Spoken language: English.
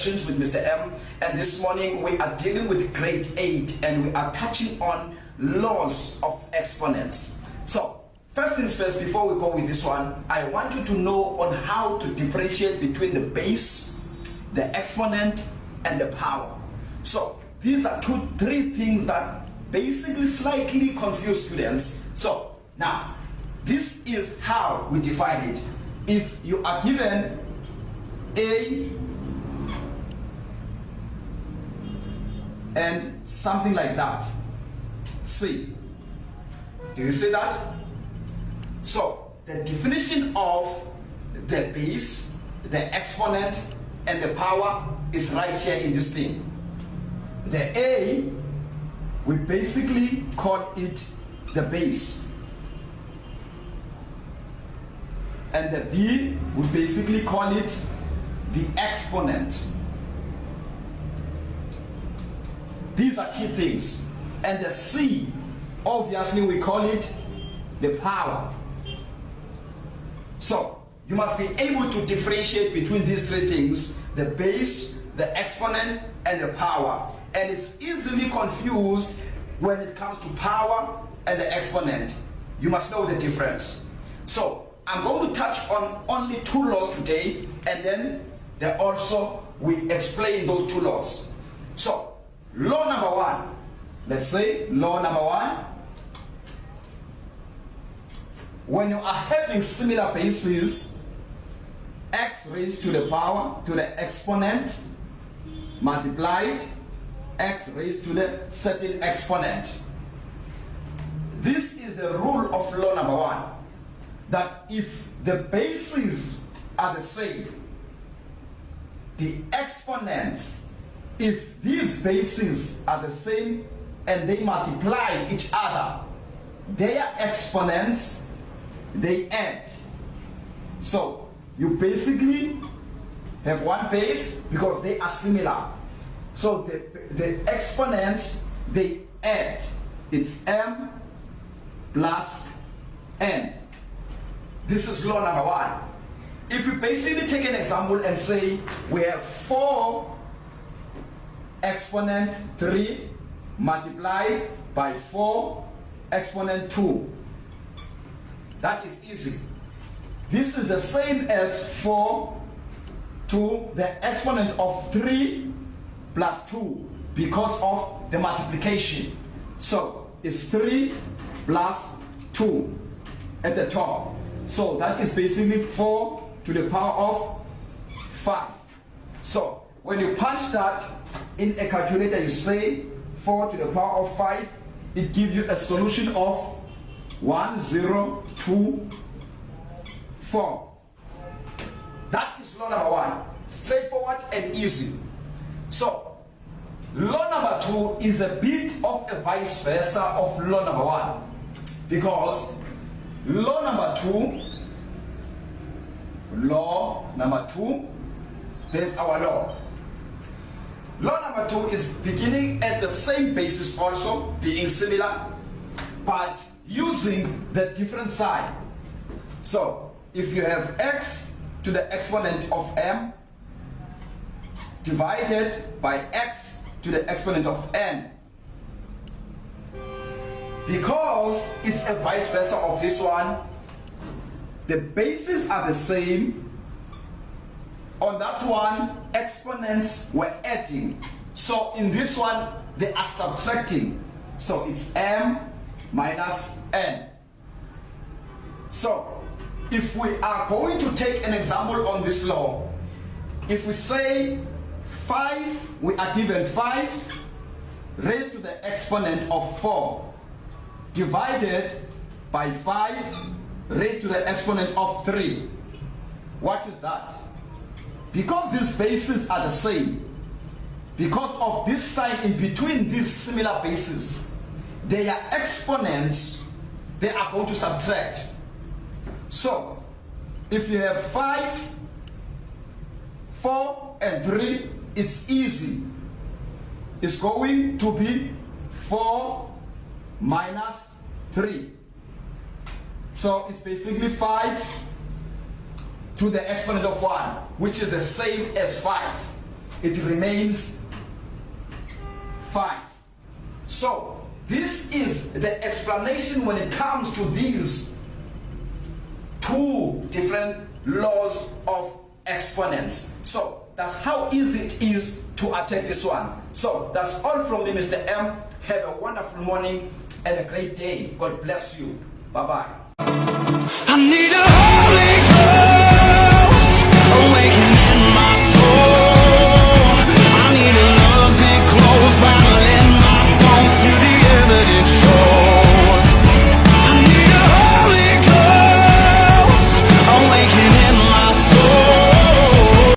questions with Mr. M, and this morning we are dealing with grade 8 and we are touching on laws of exponents. So first things first, before we go with this one, I want you to know on how to differentiate between the base, the exponent, and the power. So these are three things that basically slightly confuse students. So now, this is how we define it. If you are given A and something like that, C. Do you see that? So the definition of the base, the exponent, and the power is right here in this thing. The A, we basically call it the base. And the B, we basically call it the exponent. These are key things. And the C, obviously we call it the power. So you must be able to differentiate between these three things: the base, the exponent, and the power. And it's easily confused when it comes to power and the exponent. You must know the difference. So I'm going to touch on only two laws today, and then we explain those two laws. So law number one, let's say law number one, when you are having similar bases, x raised to the power to the exponent multiplied x raised to the certain exponent. This is the rule of law number one, that if the bases are the same, the exponents, if these bases are the same and they multiply each other, their exponents, they add. So you basically have one base because they are similar. So the exponents, they add. It's m plus n. This is law number one. If we basically take an example and say we have 4 exponent 3 multiplied by 4 exponent 2. That is easy. This is the same as 4 to the exponent of 3 plus 2 because of the multiplication. So it's 3 plus 2 at the top. So that is basically 4 to the power of 5. So when you punch that in a calculator, you say 4 to the power of 5, it gives you a solution of 1, 0, 2, 4. That is law number one. Straightforward and easy. So law number 2 is a bit of a vice versa of law number 1, because law number 2, there's our law. Law number 2 is beginning at the same basis, also being similar, but using the different sign. So if you have x to the exponent of m divided by x to the exponent of n, because it's a vice versa of this one, the bases are the same. On that one, exponents were adding. So in this one, they are subtracting. So it's m minus n. So if we are going to take an example on this law, if we say 5, we are given 5 raised to the exponent of 4 divided by 5 raised to the exponent of 3. What is that? Because these bases are the same, because of this sign in between these similar bases, their exponents, they are going to subtract. So if you have 5, 4, and 3, it's easy. It's going to be 4 minus 3. So it's basically 5 to the exponent of 1, which is the same as 5. it remains 5. So this is the explanation when it comes to these two different laws of exponents. So that's how easy it is to attack this one. So that's all from me, Mr. M. Have a wonderful morning and a great day. God bless you. Bye-bye. I need a